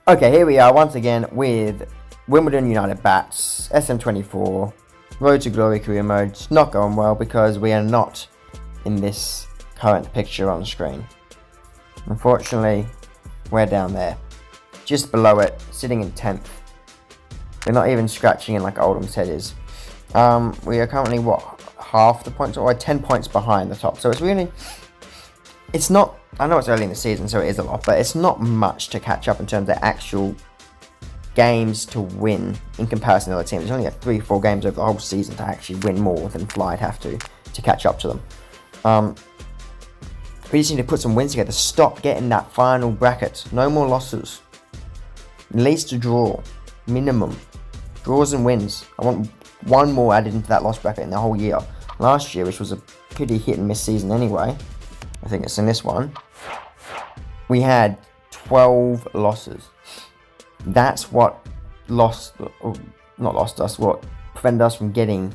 Okay, here we are once again with Wimbledon United bats, SM24, Road to Glory career mode. It's not going well because we are not in this current picture on screen. Unfortunately, we're down there, just below it, sitting in 10th. We're not even scratching in like Oldham's head is. We are currently, half the points, or 10 points behind the top. So it's not, I know it's early in the season, so it is a lot, but it's not much to catch up in terms of actual games to win in comparison to other teams. There's only 3-4 games over the whole season to actually win more than Fly'd have to catch up to them. We just need to put some wins together. Stop getting that final bracket. No more losses. At least a draw. Minimum. Draws and wins. I want one more added into that loss bracket in the whole year. Last year, which was a pretty hit and miss season anyway, I think it's in this one, we had 12 losses. That's what what prevented us from getting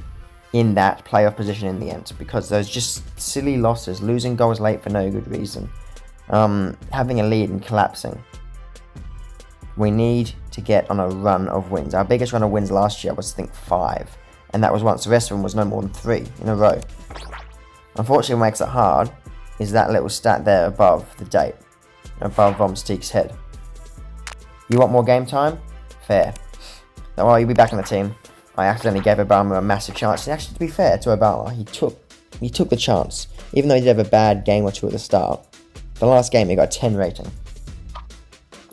in that playoff position in the end, because those just silly losses, losing goals late for no good reason, having a lead and collapsing. We need to get on a run of wins. Our biggest run of wins last year was, I think, 5, and that was once. The rest of them was no more than 3 in a row. Unfortunately, what makes it hard is that little stat there above the date, above Vomsteek's head. You want more game time? Fair. Don't worry, you'll be back on the team. I accidentally gave Obama a massive chance. And actually, to be fair to Obama, he took the chance. Even though he did have a bad game or two at the start. The last game, he got a 10 rating.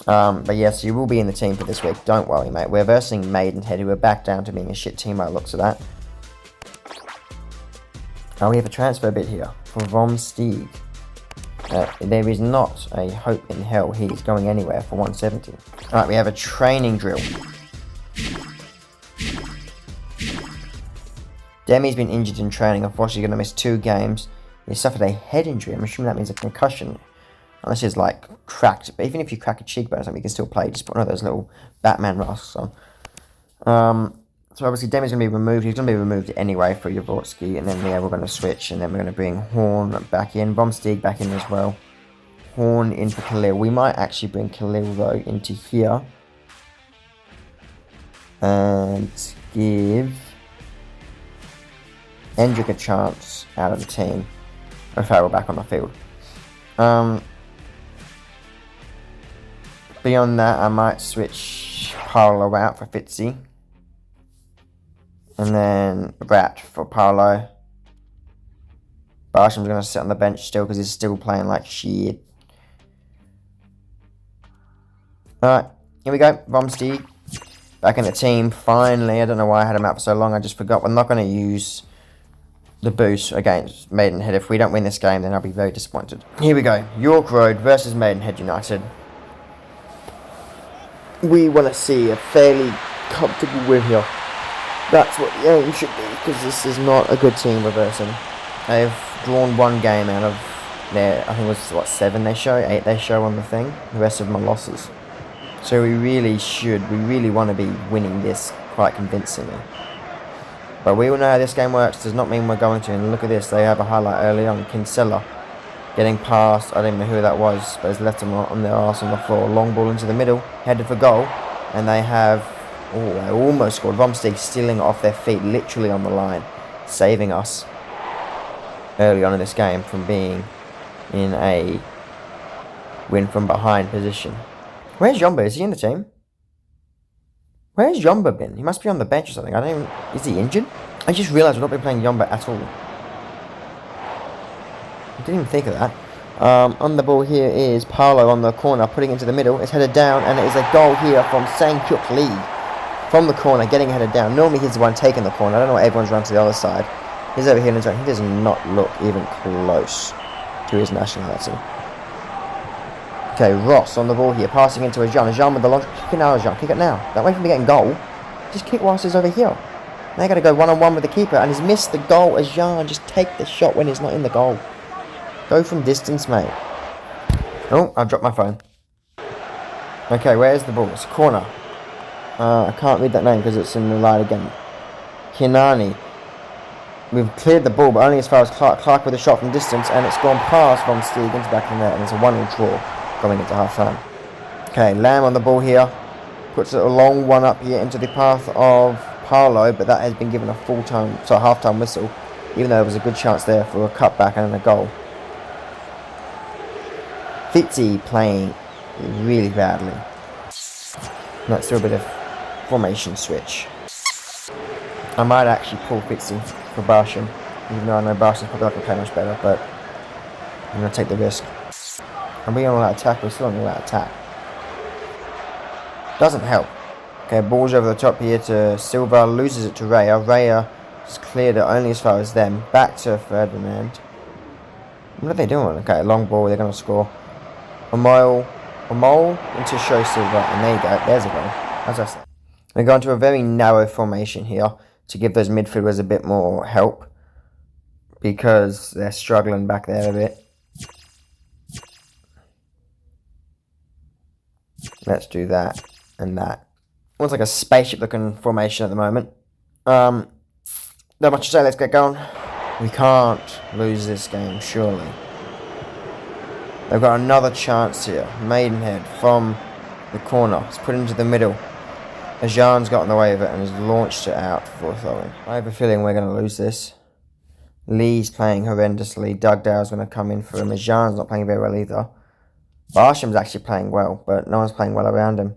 But yes, you will be in the team for this week. Don't worry, mate. We're versing Maidenhead, who are back down to being a shit team by the looks of that. Oh, we have a transfer bid here for Vomsteeg. There is not a hope in hell he's going anywhere for 170. Alright, we have a training drill. Demi's been injured in training. Unfortunately, going to miss 2 games. He suffered a head injury. I'm assuming that means a concussion. Unless it's like cracked. But even if you crack a cheekbone or something, you can still play. Just put one of those little Batman masks on. So obviously Demi's going to be removed. He's going to be removed anyway for Javorski. And then we're going to switch. And then we're going to bring Horn back in. Vomsteeg back in as well. Horn in for Khalil. We might actually bring Khalil though into here. And give Hendrick a chance out of the team. O'Farrell back on the field. Beyond that, I might switch Paolo out for Fitzy. And then Rat for Paolo. Barsham's going to sit on the bench still because he's still playing like shit. Alright, here we go. Vomsteeg back in the team. Finally, I don't know why I had him out for so long. I just forgot. We're not going to use the boost against Maidenhead. If we don't win this game, then I'll be very disappointed. Here we go. York Road versus Maidenhead United. We want to see a fairly comfortable win here. That's what the aim should be, because this is not a good team reversing. They've drawn 1 game out of their, I think it was, 7 they show, 8 they show on the thing. The rest of them are losses. So we really want to be winning this quite convincingly. But we all know how this game works. Does not mean we're going to. And look at this, they have a highlight early on. Kinsella getting past, I don't even know who that was, but has left them on their arse on the floor. Long ball into the middle, headed for goal. And they have, they almost scored. Vomsteeg stealing it off their feet, literally on the line, saving us early on in this game from being in a win from behind position. Where's Jomba? Is he in the team? Where's Jomba been? He must be on the bench or something. Is he injured? I just realised we've not been playing Jomba at all. I didn't even think of that. On the ball here is Paolo on the corner, putting it into the middle. It's headed down, and it is a goal here from Sang-Kyuk Lee. From the corner, getting headed down. Normally he's the one taking the corner. I don't know why everyone's run to the other side. He's over here in his own. He does not look even close to his nationality. Okay, Ross on the ball here, passing into Ajan. Ajan with the launch. Kick it now, Ajan. Kick it now. That way from getting goal. Just kick whilst he's over here. Now got to go one-on-one with the keeper, and he's missed the goal. Ajan, just take the shot when he's not in the goal. Go from distance, mate. Oh, I've dropped my phone. Okay, where's the ball? It's a corner. I can't read that name because it's in the light again. Kinani. We've cleared the ball, but only as far as Clark. Clark with a shot from distance, and it's gone past Vomsteeg into back in there, and it's a 1-1 draw going into half time. Okay, Lamb on the ball here. Puts a long one up here into the path of Paolo, but that has been given a half-time whistle, even though there was a good chance there for a cutback and a goal. Fitzy playing really badly. Let's do a bit of formation switch. I might actually pull Fitzy for Barsham, even though I know Barsham's probably not going to play much better, but I'm going to take the risk. And we on all that attack, we're still on all that attack. Doesn't help. Okay, ball's over the top here to Silva, loses it to Raya. Raya has cleared it only as far as them. Back to Ferdinand. What are they doing? Okay, long ball, they're going to score. A mole into Show Silva, and there you go, there's a goal. As I said. We're going to a very narrow formation here to give those midfielders a bit more help, because they're struggling back there a bit. Let's do that and that. Looks like a spaceship looking formation at the moment. Not much to say, let's get going. We can't lose this game, surely. They've got another chance here. Maidenhead from the corner. It's put into the middle. Ajan's got in the way of it and has launched it out for a throw-in. I have a feeling we're going to lose this. Lee's playing horrendously. Dugdale's going to come in for him. Ajan's not playing very well either. Barsham's actually playing well, but no one's playing well around him.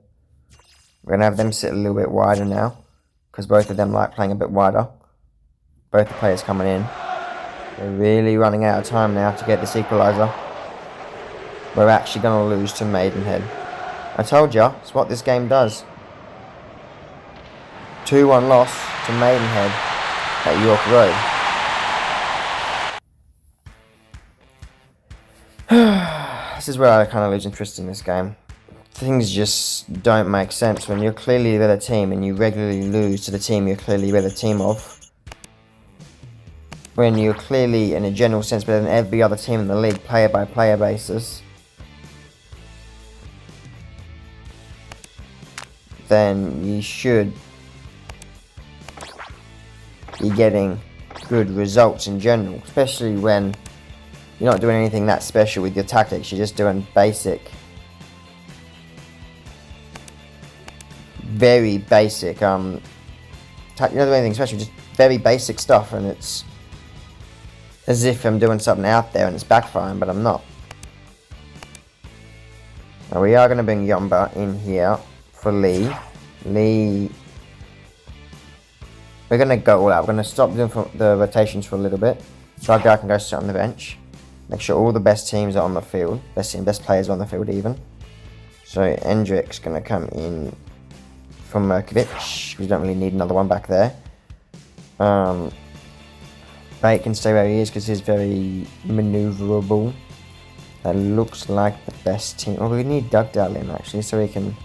We're going to have them sit a little bit wider now, because both of them like playing a bit wider. Both the players coming in. They're really running out of time now to get this equaliser. We're actually going to lose to Maidenhead. I told ya, it's what this game does. 2-1 loss to Maidenhead at York Road. This is where I kind of lose interest in this game. Things just don't make sense when you're clearly the better team and you regularly lose to the team you're clearly the better team of. When you're clearly, in a general sense, better than every other team in the league, player by player basis. Then you should be getting good results in general, especially when you're not doing anything that special with your tactics. You're just doing basic, very basic, you're not doing anything special, just very basic stuff, and it's as if I'm doing something out there and it's backfiring, but I'm not. Now we are going to bring Yomba in here for Lee. We're going to go all out. We're going to stop doing the rotations for a little bit. So our guy can go sit on the bench. Make sure all the best teams are on the field. Best players are on the field even. So Endrick's going to come in from Merkovic. We don't really need another one back there. Bate can stay where he is because he's very manoeuvrable. That looks like the best team. Oh, we need Dugdale in actually, so we can...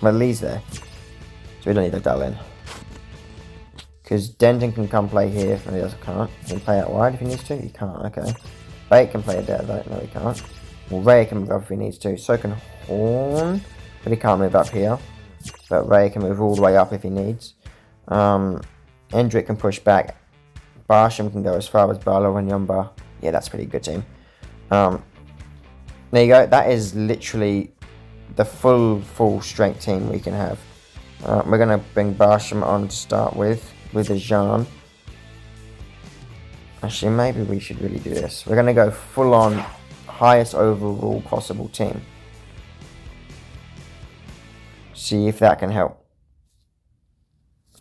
Well, Lee's there. So we don't need Dugdale in. Because Denton can come play here if he doesn't can't. He can play out wide if he needs to. He can't, okay. Bate can play there though. No, he can't. Well, Ray can move up if he needs to. So can Horn. But he can't move up here. But Ray can move all the way up if he needs. Endrick can push back. Barsham can go as far as Barlow and Yomba. Yeah, that's a pretty good team. There you go. That is literally the full strength team we can have. We're going to bring Barsham on to start with Ajan. Actually, maybe we should really do this. We're going to go full on highest overall possible team. See if that can help.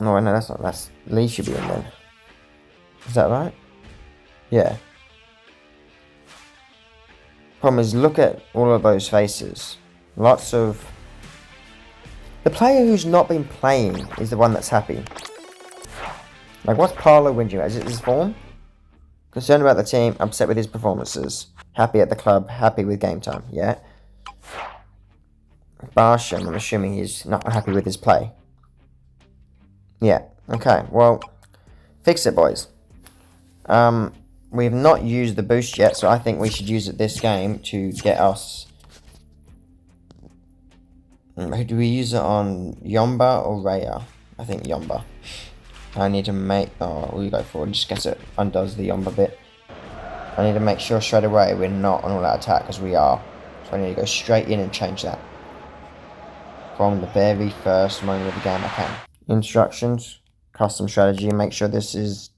No, that's not. That's Lee should be in then. Is that right? Yeah. Problem is, look at all of those faces. Lots of... The player who's not been playing is the one that's happy. Like, what's Paolo whinging? Is it his form? Concerned about the team, upset with his performances. Happy at the club, happy with game time, yeah? Barsham, I'm assuming he's not happy with his play. Yeah, okay, well, fix it, boys. We've not used the boost yet, so I think we should use it this game to get us... Do we use it on Yomba or Raya? I think Yomba. I need to make... Oh, we go forward, just guess it undoes the Yomba bit. I need to make sure straight away we're not on all that attack, because we are. So I need to go straight in and change that. From the very first moment of the game I can. Instructions, custom strategy, make sure this is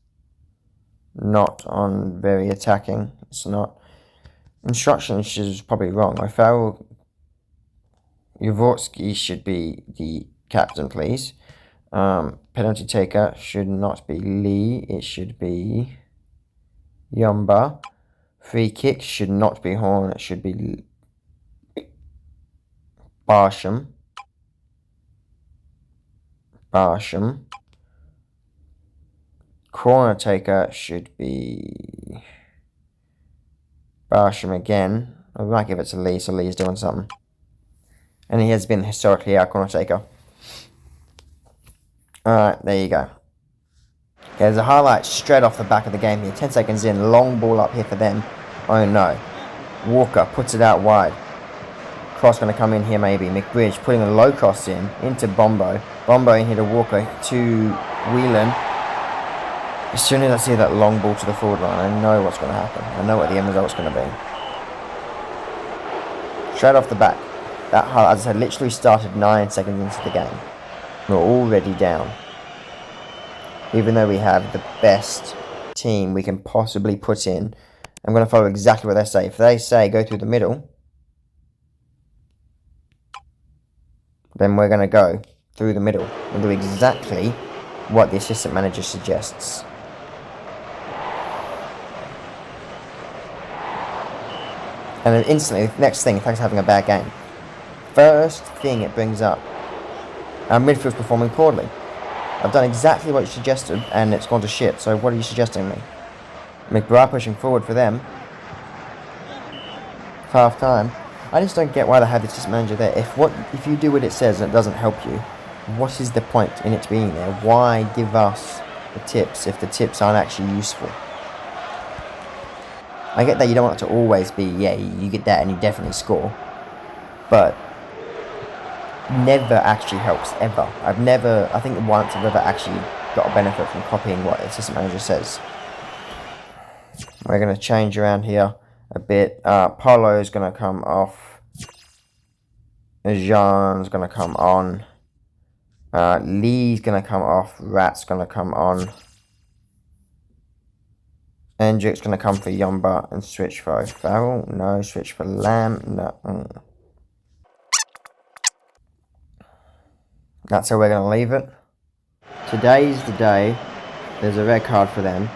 not on very attacking. It's not. Instructions is probably wrong. Farrell Yavortsky should be the captain, please. Penalty taker should not be Lee. It should be Yumba. Free kick should not be Horn. It should be Barsham. Corner taker should be Barsham again. I might give it to Lee, so Lee's doing something. And he has been historically our corner taker. Alright, there you go. Okay, there's a highlight straight off the back of the game here. 10 seconds in, long ball up here for them. Oh no. Walker puts it out wide. Cross going to come in here maybe. McBridge putting a low cross in, into Bombo. Bombo in here to Walker, to Whelan. As soon as I see that long ball to the forward line, I know what's going to happen. I know what the end result's going to be. Straight off the back. That highlight, as I said, literally started 9 seconds into the game. We're already down. Even though we have the best team we can possibly put in, I'm going to follow exactly what they say. If they say go through the middle, then we're going to go through the middle and do exactly what the assistant manager suggests. And then instantly, next thing, thanks for having a bad game. First thing it brings up, our midfield's performing poorly. I've done exactly what you suggested, and it's gone to shit, so what are you suggesting me? McBride pushing forward for them. Half time. I just don't get why they have the assistant manager there. If you do what it says and it doesn't help you, what is the point in it being there? Why give us the tips if the tips aren't actually useful? I get that you don't want it to always be, yeah, you get that and you definitely score. But never actually helps, ever. I think once I've ever actually got a benefit from copying what the assistant manager says. We're going to change around here a bit. Polo is going to come off. Ajan's going to come on. Lee's going to come off. Rat's going to come on. Hendrick's going to come for Yumba and switch for Farrell. No, switch for Lamb. No. That's how we're going to leave it. Today's the day. There's a red card for them.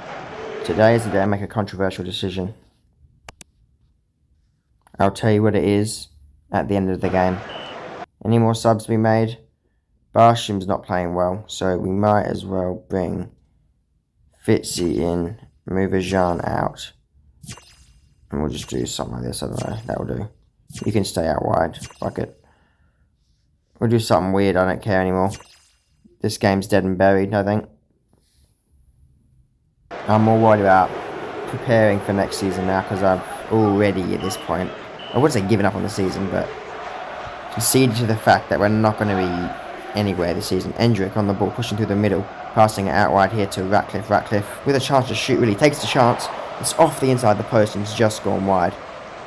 Today is the day I make a controversial decision. I'll tell you what it is at the end of the game. Any more subs to be made? Barsham's not playing well, so we might as well bring Fitzy in, move Ajan out, and we'll just do something like this. I don't know, that will do. You can stay out wide, fuck it. We'll do something weird, I don't care anymore. This game's dead and buried, I think. I'm more worried about preparing for next season now, because I've already, at this point, I wouldn't say given up on the season, but conceded to the fact that we're not going to be anywhere this season. Hendrick on the ball, pushing through the middle, passing it out wide here to Ratcliffe. Ratcliffe, with a chance to shoot, really takes the chance. It's off the inside the post and it's just gone wide.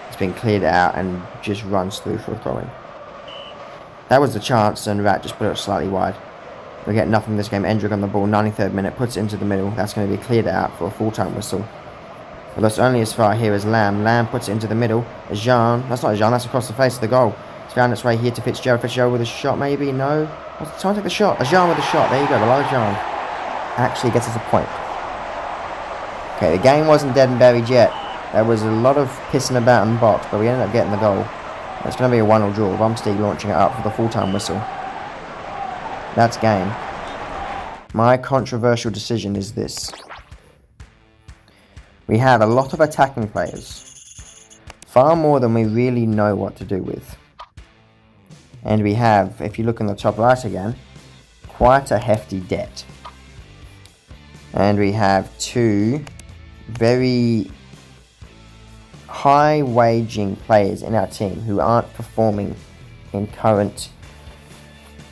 It's been cleared out and just runs through for a throw-in. That was the chance, and Rat just put it slightly wide. We get nothing this game. Hendrick on the ball, 93rd minute, puts it into the middle. That's going to be cleared out for a full-time whistle. But that's only as far here as Lamb. Lamb puts it into the middle. Ajan, that's not Ajan, that's across the face of the goal. It's found its way here to Fitzgerald. Fitzgerald with a shot, maybe? No. Someone take the shot. Ajan with a shot. There you go. Below Ajan. Actually gets us a point. Okay, the game wasn't dead and buried yet. There was a lot of pissing about in the box, but we ended up getting the goal. It's going to be a 1-0 draw. Rumstead launching it up for the full-time whistle. That's game. My controversial decision is this. We have a lot of attacking players. Far more than we really know what to do with. And we have, if you look in the top right again, quite a hefty debt. And we have two very high-waging players in our team who aren't performing in current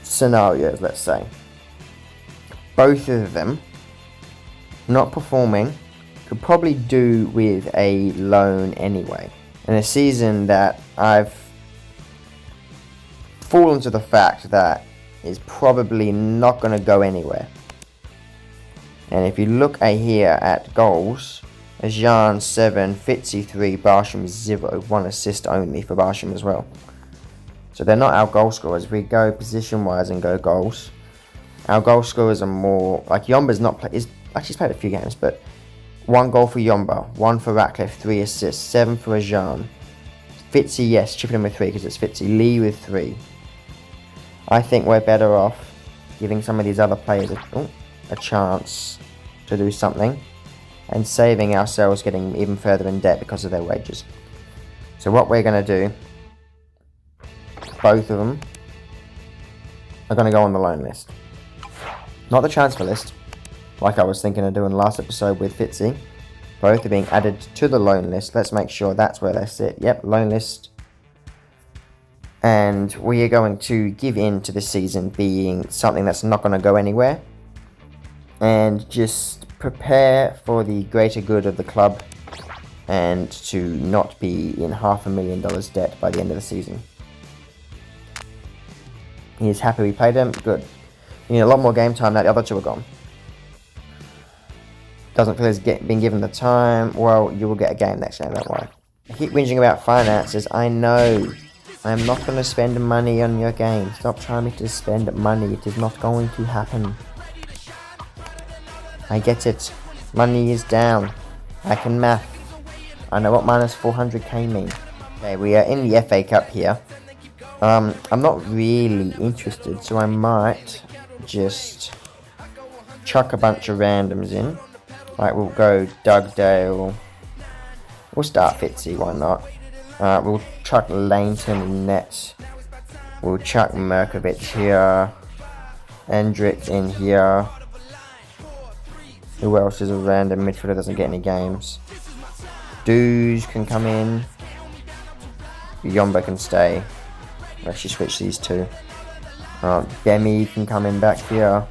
scenarios, let's say. Both of them not performing could probably do with a loan anyway. In a season that I've fallen to the fact that it's probably not going to go anywhere. And if you look here at goals, Ajan 7, Fitzy 3, Barsham 0, 1 assist only for Barsham as well. So they're not our goal scorers. If we go position wise and go goals, our goal scorers are more like Yomba's not play. He's played a few games, but 1 goal for Yomba, 1 for Ratcliffe, 3 assists, 7 for Ajan. Fitzy, yes, chipping in with 3 because it's Fitzy. Lee with 3. I think we're better off giving some of these other players a chance to do something and saving ourselves getting even further in debt because of their wages. So what we're going to do, both of them are going to go on the loan list. Not the transfer list, like I was thinking of doing last episode with Fitzy. Both are being added to the loan list. Let's make sure that's where they sit. Yep, loan list. And we are going to give in to this season being something that's not going to go anywhere. And just prepare for the greater good of the club and to not be in $500,000 debt by the end of the season. He is happy we played him. Good. You need a lot more game time now. The other 2 are gone. Doesn't feel he's been given the time. Well, you will get a game next game, don't worry. I keep whinging about finances. I know. I am not going to spend money on your game. Stop trying me to spend money. It is not going to happen. I get it. Money is down. I can math. I know what minus 400k mean. Okay, we are in the FA Cup here. I'm not really interested, so I might just chuck a bunch of randoms in. Like, we'll go Dugdale. We'll start Fitzy, why not? We'll chuck Lainton in net. We'll chuck Merkovic here. Endrick in here. Who else is a random midfielder doesn't get any games? Doos can come in. Yomba can stay. I'll actually switch these 2. Demi can come in back here.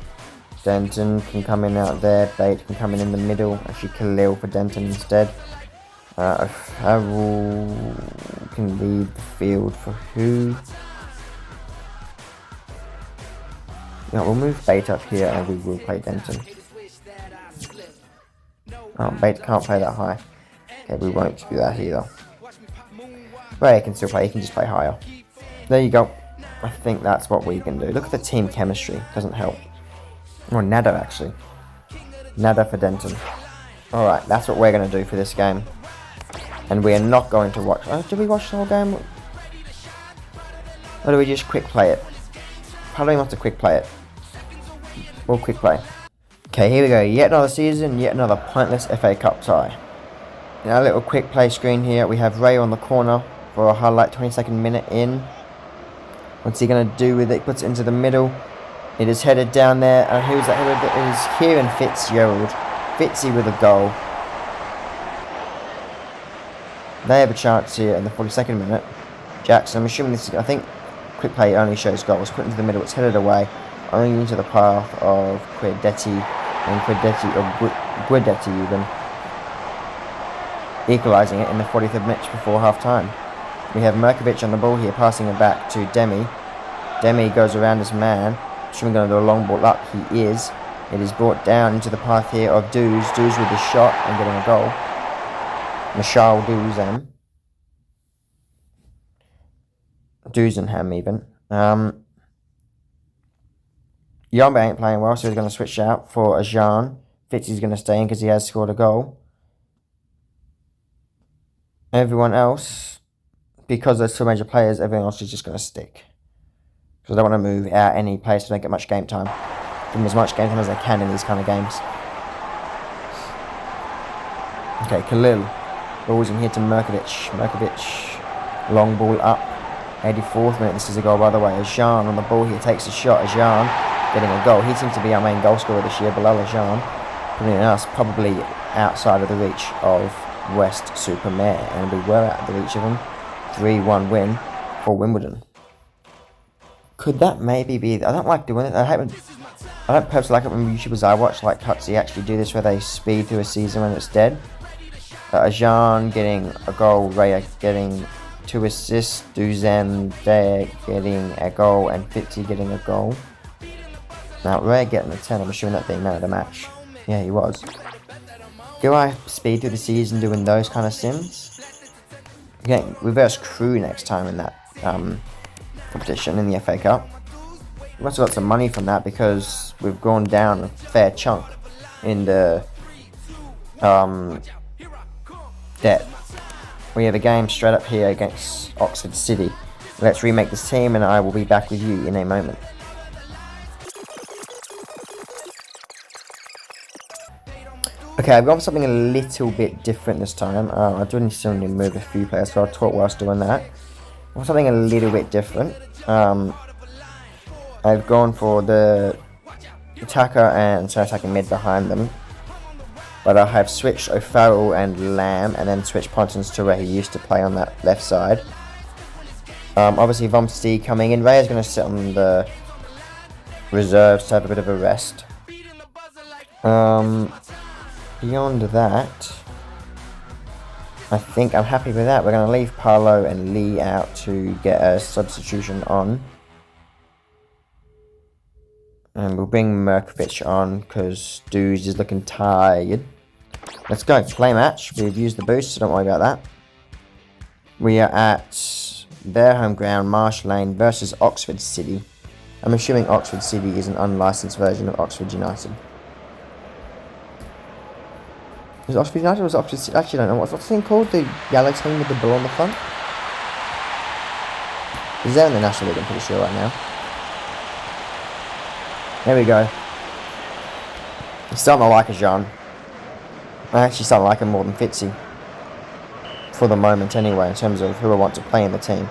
Denton can come in out there. Bate can come in the middle. Actually, Khalil for Denton instead. Farrell can lead the field for who? Yeah, we'll move Bate up here and we will play Denton. Oh, Bate can't play that high. Okay, we won't do that either. Ray can still play. He can just play higher. There you go. I think that's what we can do. Look at the team chemistry. Doesn't help. Or Nada, actually. Nada for Denton. Alright, that's what we're going to do for this game. And we are not going to watch... Oh, did we watch the whole game? Or do we just quick play it? How do we want to quick play it? We'll quick play. Okay, here we go. Yet another season, yet another pointless FA Cup tie. In our little quick play screen here, we have Ray on the corner for a highlight 22nd minute in. What's he going to do with it? Puts it into the middle. It is headed down there, and who's that headed? It is Kieran Fitzgerald. Fitzy with a goal. They have a chance here in the 42nd minute. Jackson, I'm assuming this is, I think quick play only shows goals. Put into the middle, it's headed away. Only into the path of Guidetti or Guidetti even. Equalising it in the 43rd minute before half time. We have Merkovic on the ball here, passing it back to Demi. Demi goes around his man. Should we going to do a long ball up? He is. It is brought down into the path here of Doos. Doos with the shot and getting a goal. Michal Doozan. Doozenham even. Yomba ain't playing well, so he's going to switch out for Ajan. Fitzy's going to stay in because he has scored a goal. Everyone else, because there's 2 major players, everyone else is just going to stick. Because I don't want to move out any players so they don't get much game time. Give them as much game time as they can in these kind of games. Okay, Khalil. Ball's in here to Merkovic. Merkovic, long ball up. 84th minute, this is a goal by the way. Ajan on the ball here, takes a shot. Ajan getting a goal. He seems to be our main goal scorer this year, below Ajan. Putting us probably outside of the reach of West Supermare. And we were out of the reach of them. 3-1 win for Wimbledon. Could that maybe be... I don't like doing it. I don't personally like it when YouTubers I watch, like Cutsy, actually do this where they speed through a season when it's dead. Ajan getting a goal, Raya getting 2 assists, Duzen there getting a goal, and Fitzy getting a goal. Now, Ray getting a 10, I'm assuming that being man of the match. Yeah, he was. Do I speed through the season doing those kind of sims? Getting reverse crew next time in that competition in the FA Cup. We must have got some money from that because we've gone down a fair chunk in the debt. We have a game straight up here against Oxford City. Let's remake this team and I will be back with you in a moment. Okay, I've gone for something a little bit different this time. I do need to move a few players, so I'll talk whilst doing that. Something a little bit different. I've gone for the attacker and attacking mid behind them. But I have switched O'Farrell and Lamb and then switched Pontons to where he used to play on that left side. Obviously Vomsty coming in. Ray is going to sit on the reserves to have a bit of a rest. Beyond that, I think I'm happy with that. We're going to leave Parlo and Lee out to get a substitution on. And we'll bring Merkovic on because Dudes is looking tired. Let's go. Play match. We've used the boost, so don't worry about that. We are at their home ground, Marsh Lane versus Oxford City. I'm assuming Oxford City is an unlicensed version of Oxford United. Is it Oxford United or is it Oxford City? Actually, I don't know. What's the thing called? The yellow team with the ball on the front? Is there in the National League? I'm pretty sure right now. There we go. I'm starting to like Ajan. I actually starting to like him more than Fitzy. For the moment anyway, in terms of who I want to play in the team.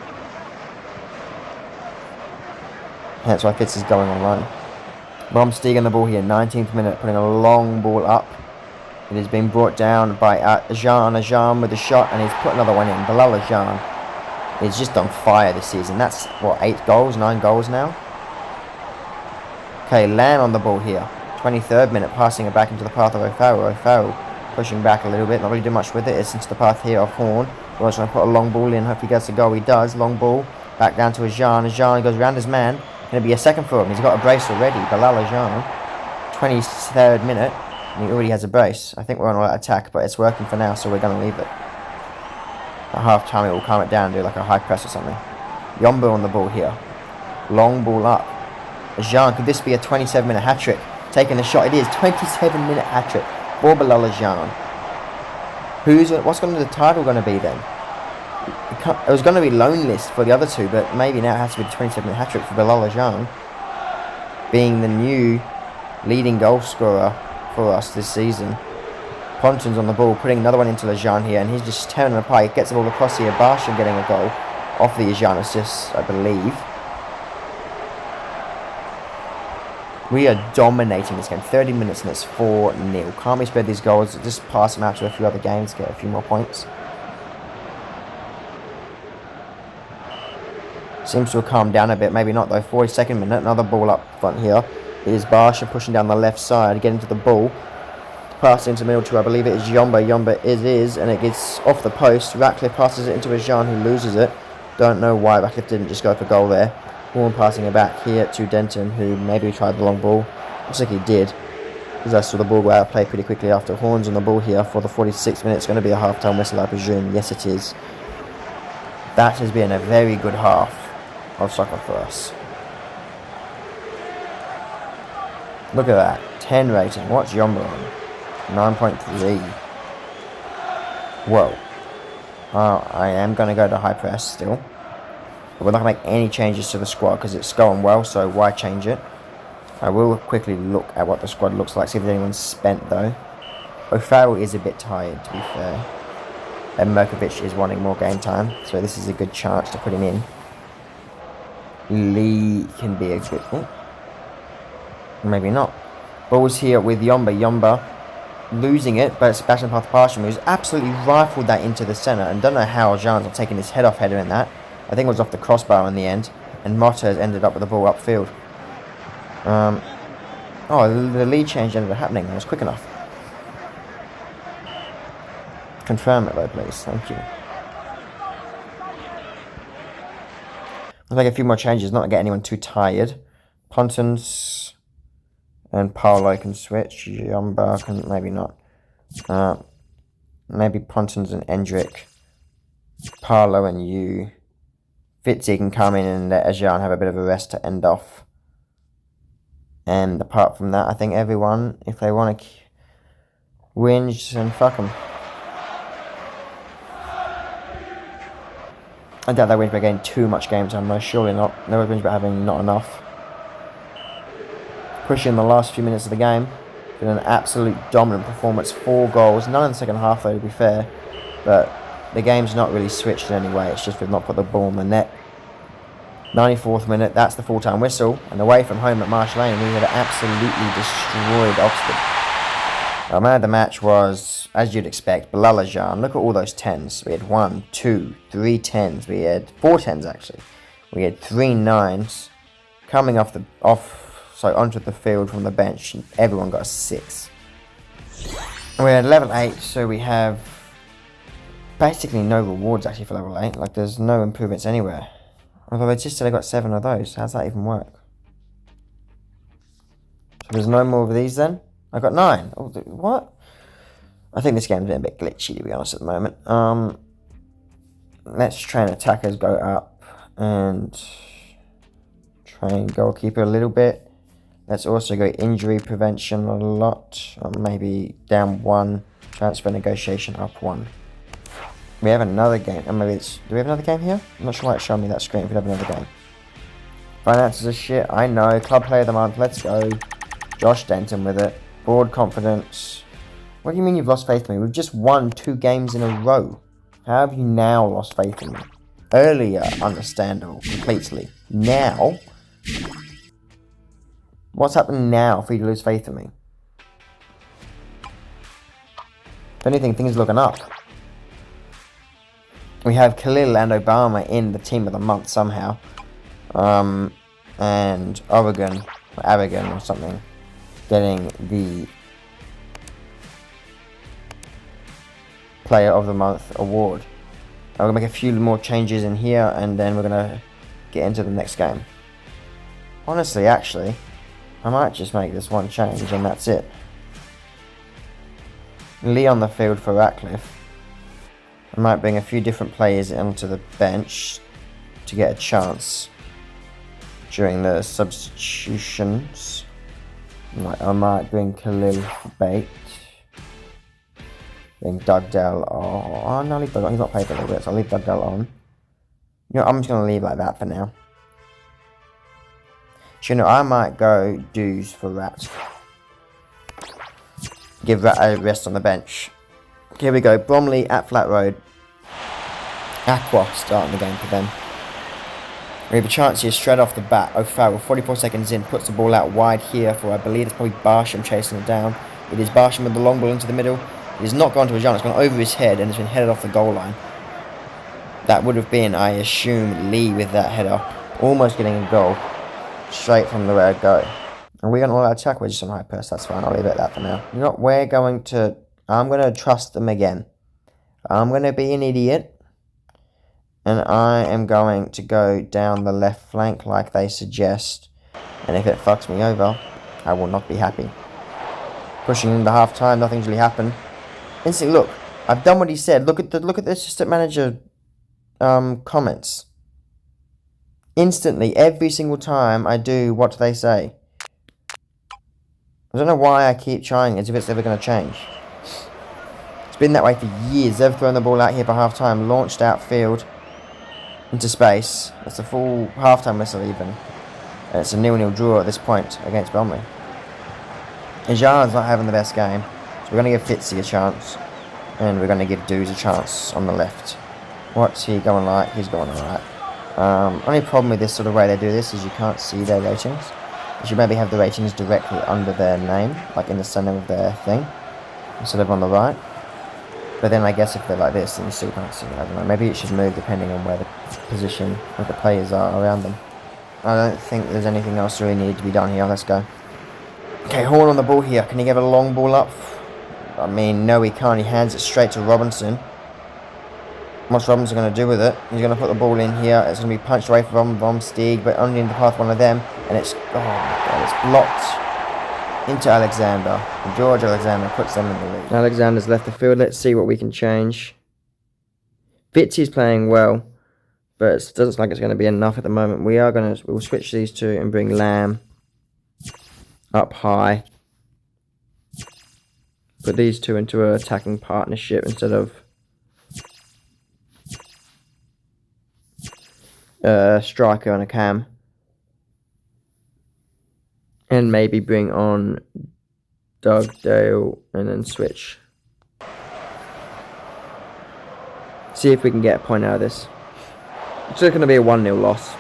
And that's why Fitzy's going on run. Bromsteig on the ball here, 19th minute, putting a long ball up. It has been brought down by Ajan. Ajan with a shot, and he's put another one in. Bilal Ajan is just on fire this season. That's, what, 8 goals, 9 goals now? Okay, Lamb on the ball here. 23rd minute, passing it back into the path of O'Farrell. O'Farrell pushing back a little bit, not really doing much with it. It's into the path here of Horn. We're trying to put a long ball in. Hopefully he gets a goal. He does. Long ball. Back down to Ajan. Ajan goes around his man. Going to be a second for him. He's got a brace already. Bilal Ajan. 23rd minute. And he already has a brace. I think we're on all that attack, but it's working for now, so we're going to leave it. At half time, it will calm it down and do like a high press or something. Yombo on the ball here. Long ball up. Ajan, could this be a 27-minute hat-trick? Taking the shot. It is. 27-minute hat-trick for Bilal Ajan. What's going to the title going to be then? It was going to be Lone List for the other two, but maybe now it has to be the 27-minute hat-trick for Bilal Ajan. Being the new leading goal scorer for us this season. Pontons on the ball, putting another one into Ajan here, and he's just tearing them apart. He gets the ball across here. Barsham getting a goal off the Ajan assist, I believe. We are dominating this game. 30 minutes and it's 4-0. Can't we spread these goals? Just pass them out to a few other games, get a few more points. Seems to have calmed down a bit. Maybe not though. 42nd minute. Another ball up front here. It is Barsha pushing down the left side, getting to the ball. Pass into the middle to, I believe it is Yomba. Yomba is, and it gets off the post. Ratcliffe passes it into Ajan, who loses it. Don't know why Ratcliffe didn't just go for goal there. Horn passing it back here to Denton, who maybe tried the long ball. Looks like he did, because I saw the ball go out of play pretty quickly after. Horns on the ball here for the 46th minute. It's going to be a half-time whistle, I presume. Yes, it is. That has been a very good half of soccer for us. Look at that. 10 rating. What's Yomba on? 9.3. Whoa. I am going to go to high press still. But we're not going to make any changes to the squad because it's going well, so why change it? I will quickly look at what the squad looks like, see if anyone's spent though. O'Farrell is a bit tired, to be fair. And Merkovic is wanting more game time, so this is a good chance to put him in. Lee can be a good... Oh. Maybe not. Ball's here with Yomba. Yomba losing it, but it's Sebastian Pathparsham who's absolutely rifled that into the centre. And don't know how Ajan's not taking his head off header in that. I think it was off the crossbar in the end. And Motta has ended up with the ball upfield. Oh, the lead change ended up happening. It was quick enough. Confirm it though, please. Thank you. I'll make a few more changes, not to get anyone too tired. Pontons and Paolo can switch. Jumba can, maybe not. Maybe Pontons and Endrick. Paolo and you. Fitzy can come in and let Ajan have a bit of a rest to end off. And apart from that, I think everyone, if they want to whinge, then fuck them. I doubt they whinge by getting too much game time though, surely not. They would whinge about having not enough. Pushing the last few minutes of the game. Been an absolute dominant performance. 4 goals, none in the second half though, to be fair. But the game's not really switched in any way, it's just we've not put the ball in the net. 94th minute, that's the full-time whistle. And away from home at Marsh Lane, we had absolutely destroyed Oxford. Our man of the match was, as you'd expect, Bilal Ajan. Look at all those 10s. We had 1, 2, 3 10s. We had 4 10s actually. We had 3 9s. Coming onto the field from the bench, everyone got a 6. We had level 8, so we have basically no rewards actually for level 8. Like there's no improvements anywhere. Although they just said I got 7 of those. How's that even work? So there's no more of these then? I got 9. Oh, what? I think this game's a bit glitchy to be honest at the moment. Let's train attackers go up and train goalkeeper a little bit. Let's also go injury prevention a lot. Or maybe down 1. Transfer negotiation up 1. We have another game. And maybe do we have another game here? I'm not sure why it's showing me that screen if we have another game. Finances are shit. I know. Club player of the month. Let's go. Josh Denton with it. Board confidence. What do you mean you've lost faith in me? We've just won 2 games in a row. How have you now lost faith in me? Earlier, understandable. Completely. Now? What's happened now for you to lose faith in me? If anything, things are looking up. We have Khalil and Obama in the team of the month somehow. And Aragon or something, getting the Player of the Month award. I'm going to make a few more changes in here and then we're going to get into the next game. Honestly, actually, I might just make this one change and that's it. Lee on the field for Ratcliffe. I might bring a few different players onto the bench to get a chance during the substitutions. I might bring Khalil Bate. Bring Dugdale on. Oh, no, leave Dugdale. He's not paid for a little bit, so I'll leave Dugdale on. You know, I'm just going to leave like that for now. So, you know, I might go Dues for Rat. Give Rat a rest on the bench. Here we go. Bromley at Flat Road. Aqua starting the game for them. We have a chance here straight off the bat. O'Farrell, 44 seconds in, puts the ball out wide here for, I believe, it's probably Barsham chasing it down. It is Barsham with the long ball into the middle. It has not gone to Ajan, it's gone over his head and it's been headed off the goal line. That would have been, I assume, Lee with that header. Almost getting a goal. Straight from the red go. Are we going to all out attack? We're just on high press, that's fine, I'll leave it at that for now. You know what, I'm going to trust them again. I'm going to be an idiot. And I am going to go down the left flank like they suggest. And if it fucks me over, I will not be happy. Pushing into half time, nothing's really happened. Instantly, look, I've done what he said. Look at the assistant manager comments. Instantly, every single time I do what they say. I don't know why I keep trying as if it's ever going to change. It's been that way for years. They've thrown the ball out here for half time, launched outfield into space. It's a full half-time whistle even. And it's a 0-0 draw at this point against Bromley. Ajan's not having the best game, so we're going to give Fitzy a chance. And we're going to give Dues a chance on the left. What's he going like? He's going alright. Only problem with this sort of way they do this is you can't see their ratings. You should maybe have the ratings directly under their name, like in the center of their thing, instead of on the right. But then I guess if they're like this, then you still can't see it. I don't know. Maybe it should move depending on where the position of the players are around them. I don't think there's anything else really needed to be done here. Let's go. Okay, Horn on the ball here. Can he get a long ball up? I mean, no, he can't. He hands it straight to Robinson. What's Robinson going to do with it? He's going to put the ball in here. It's going to be punched away from Stieg, but only in the path of one of them. And it's, oh my god, it's blocked into Alexander. And George Alexander puts them in the lead. Alexander's left the field. Let's see what we can change. Vitzi's playing well, but it doesn't look like it's going to be enough at the moment. We'll switch these two and bring Lamb up high. Put these two into an attacking partnership instead of striker and a cam. And maybe bring on Dugdale and then switch. See if we can get a point out of this. It's just going to be a 1-0 loss.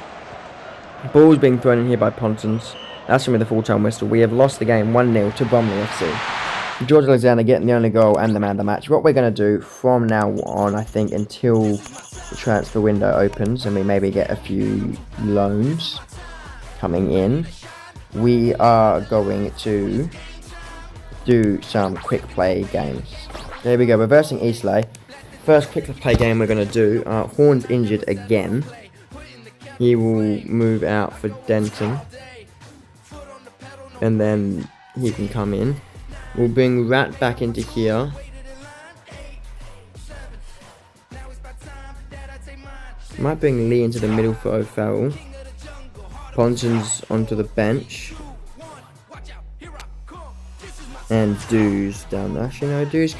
Ball's being thrown in here by Pontons. That's going to be the full-time whistle. We have lost the game 1-0 to Bromley FC. George Alexander getting the only goal and the man of the match. What we're going to do from now on, I think, until the transfer window opens and we maybe get a few loans coming in, we are going to do some quick play games. There we go, reversing Eastleigh. First quick play game we're going to do. Horn's injured again. He will move out for Denton. And then he can come in. We'll bring Rat back into here. Might bring Lee into the middle for O'Farrell. Pontons onto the bench. And Dews down there. Actually, no, Dews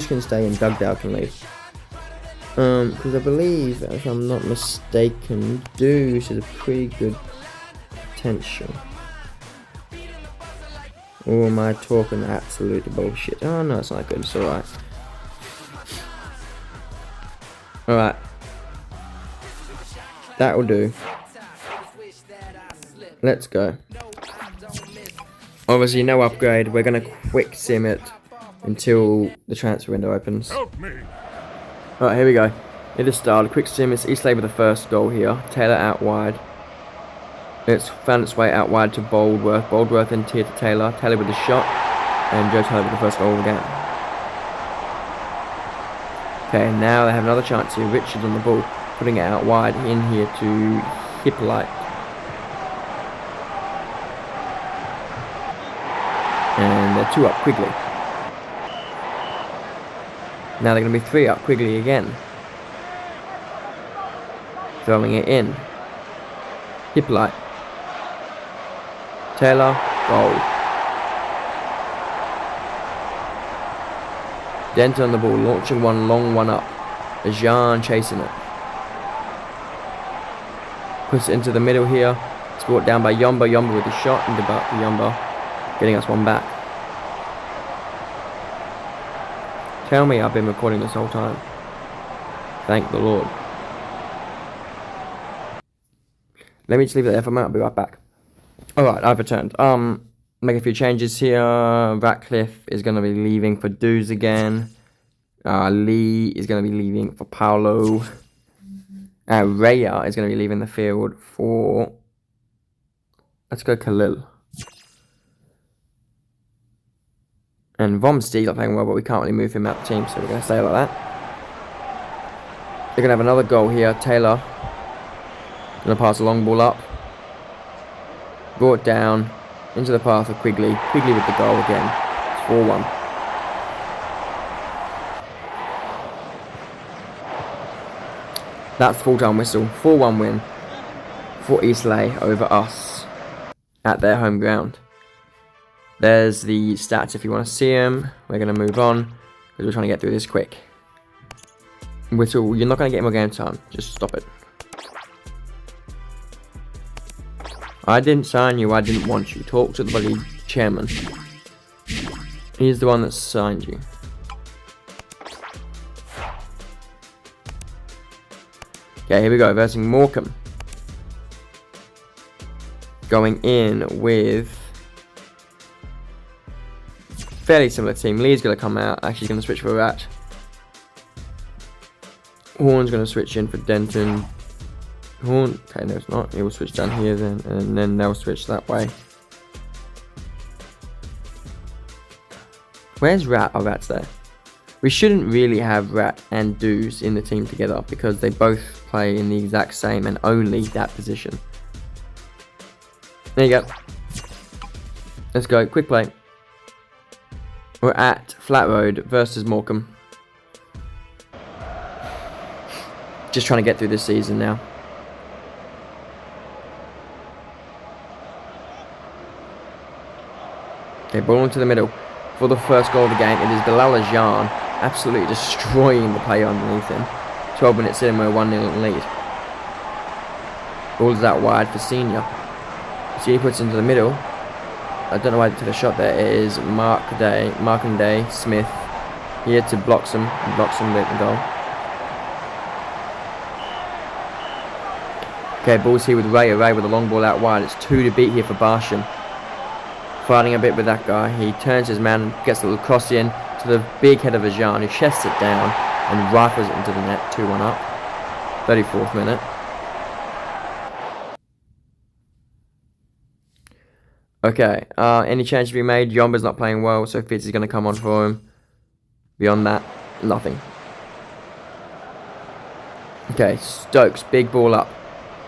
can stay and Dugdale can leave. Because I believe, if I'm not mistaken, Dews is a pretty good potential. Or am I talking absolute bullshit? Oh no, it's not good, it's alright. Alright. That'll do. Let's go. Obviously no upgrade, we're gonna quick sim it until the transfer window opens. Alright, here we go. It is started. Quick sim, it's Eastleigh with the first goal here. Taylor out wide. It's found its way out wide to Boldworth. Boldworth into here to Taylor. Taylor with the shot. And Joe Taylor with the first goal of the game. Okay, now they have another chance here. Richards on the ball. Putting it out wide in here to Hippolyte. And they're 2 up Quigley. Now they're going to be 3 up Quigley again. Throwing it in. Hippolyte. Taylor, goal. Denton on the ball, launching one long one up. Ajan chasing it. Puts it into the middle here. It's brought down by Yomba. Yomba with the shot into back to Yomba. Getting us one back. Tell me I've been recording this whole time. Thank the Lord. Let me just leave it there for a minute, I'll be right back. Alright, I've returned. Make a few changes here. Ratcliffe is going to be leaving for Dews again. Lee is going to be leaving for Paolo. Raya is going to be leaving the field for... Let's go Khalil. And Vomsteeg's not playing well, but we can't really move him out the team, so we're going to stay like that. They're going to have another goal here. Taylor. Going to pass a long ball up. Brought down into the path of Quigley. Quigley with the goal again. It's 4-1. That's full-time whistle. 4-1 win for Eastleigh over us at their home ground. There's the stats if you want to see them. We're going to move on because we're trying to get through this quick. Whistle, you're not going to get more game time. Just stop it. I didn't sign you, I didn't want you. Talk to the bloody chairman. He's the one that signed you. Okay, here we go. Versing Morecambe. Going in with... fairly similar team. Lee's going to come out. Actually, he's going to switch for Rat. Horn's going to switch in for Denton. Horn, okay, no it's not. He will switch down here then, and then they'll switch that way. Where's Rat? Oh, Rat's there. We shouldn't really have Rat and Doos in the team together because they both play in the exact same and only that position. There you go. Let's go. Quick play. We're at Flat Road versus Morecambe. Just trying to get through this season now. Okay, ball into the middle. For the first goal of the game, it is Ajan absolutely destroying the player underneath him. 12 minutes in, we're 1-0 in lead. Ball's out wide for Senior. Senior puts into the middle. I don't know why they took a shot there. It is Mark and Day, Smith, here to Bloxham, and Bloxham with the goal. Okay, ball's here with Ray with a long ball out wide. It's 2 to beat here for Barsham. Fighting a bit with that guy. He turns his man and gets a little cross in to the big head of Ajan, who chests it down and rifles it into the net. 2-1 up. 34th minute. Okay, any change to be made? Yomba's not playing well, so Fitz is going to come on for him. Beyond that, nothing. Okay, Stokes, big ball up.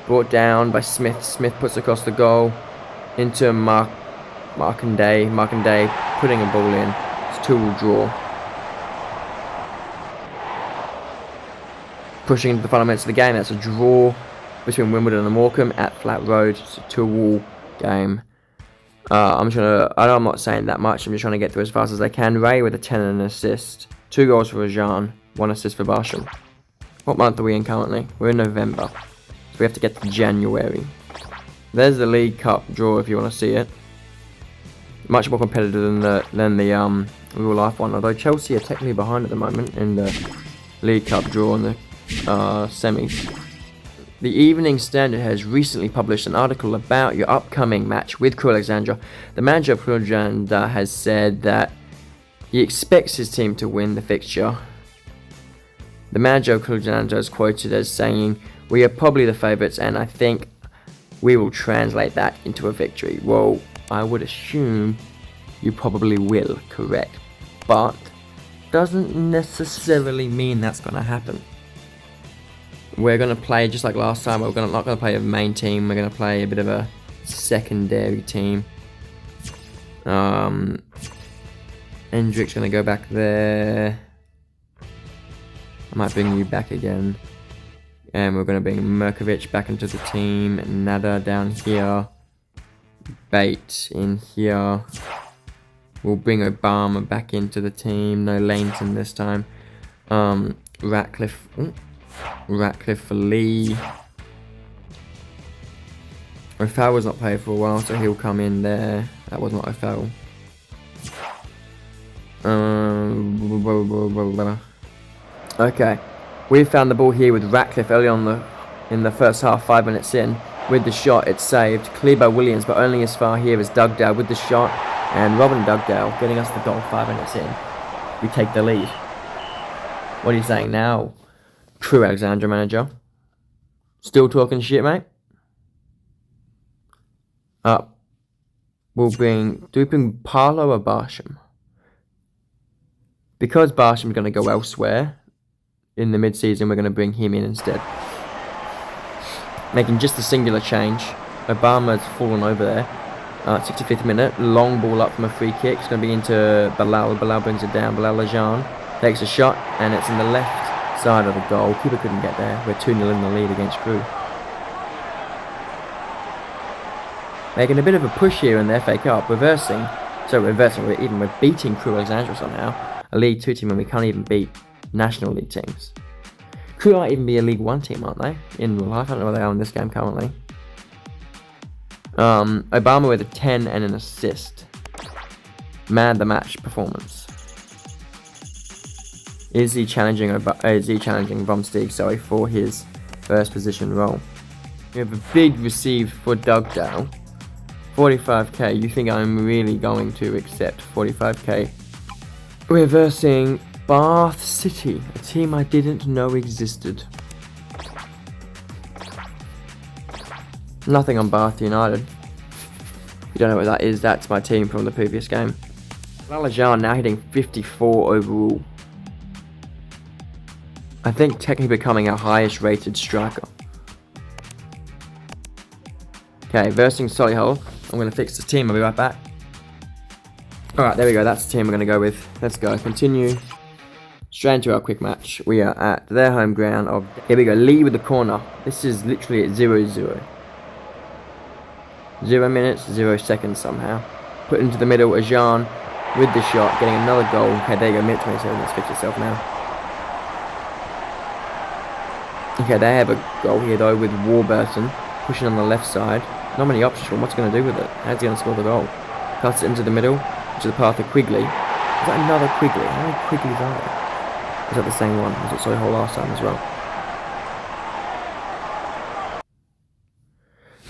Brought down by Smith. Smith puts across the goal into Mark and Day putting a ball in. It's 2-2 draw. Pushing into the final minutes of the game. That's a draw between Wimbledon and Morecambe at Flat Road. It's a 2-2 game. I'm not saying that much. I'm just trying to get through as fast as I can. Ray with a 10 and an assist. 2 goals for Ajan. 1 assist for Barsham. What month are we in currently? We're in November. So we have to get to January. There's the League Cup draw if you want to see it. Much more competitive than the real life one. Although Chelsea are technically behind at the moment in the League Cup draw in the semis. The Evening Standard has recently published an article about your upcoming match with Crewe Alexandra. The manager of Crewe Alexandra has said that he expects his team to win the fixture. The manager of Crewe Alexandra is quoted as saying, "We are probably the favourites and I think we will translate that into a victory." Well, I would assume you probably will, correct. But doesn't necessarily mean that's going to happen. We're going to play just like last time. We're not going to play a main team. We're going to play a bit of a secondary team. Hendrick's going to go back there. I might bring you back again. And we're going to bring Merkovic back into the team. Nada down here. Bait in here. We'll bring Obama back into the team. No Laneton this time. Ratcliffe. Ooh. Ratcliffe for Lee. O'Farrell was not played for a while, so he'll come in there. That was not O'Farrell. Okay, we found the ball here with Ratcliffe early on in the first half, 5 minutes in. With the shot, it's saved. Cleared by Williams, but only as far here as Dugdale with the shot. And Robin Dugdale getting us the goal 5 minutes in. We take the lead. What are you saying now, Crewe Alexandra manager? Still talking shit, mate? Do we bring Parlow or Barsham? Because Barsham's going to go elsewhere in the mid-season, we're going to bring him in instead. Making just a singular change. Obama's fallen over there. 65th minute, long ball up from a free kick. It's going to be into Bilal. Bilal brings it down. Bilal Ajan takes a shot, and it's in the left side of the goal. Keeper couldn't get there. We're 2-0 in the lead against Crewe. Making a bit of a push here in the FA Cup. We're beating Crewe Alexandra somehow. A League 2 team, and we can't even beat National League teams. Crewe might even be a League 1 team, aren't they? In real life, I don't know where they are in this game currently. Obama with a 10 and an assist. Man the match performance. Is he challenging Bromsteig, for his first position role? We have a big receive for Dugdale. 45k. You think I'm really going to accept 45k? We're versing Bath City, a team I didn't know existed. Nothing on Bath United. If you don't know what that is, that's my team from the previous game. Ajan now hitting 54 overall. I think technically becoming our highest rated striker. Okay, versing Solihull. I'm going to fix the team, I'll be right back. Alright, there we go, that's the team we're going to go with. Let's go, continue. Straight into our quick match. We are at their home ground of... Here we go, Lee with the corner. This is literally at 0-0. 0 minutes, 0 seconds somehow. Put into the middle, Ajan with the shot, getting another goal. Okay, there you go, minute 27, let's fix itself now. Okay, they have a goal here though with Warburton pushing on the left side. Not many options for him. What's he going to do with it? How's he going to score the goal? Cuts it into the middle, to the path of Quigley. Is that another Quigley? How many Quigleys are there? Is that the same one? Was it Solihull last time as well?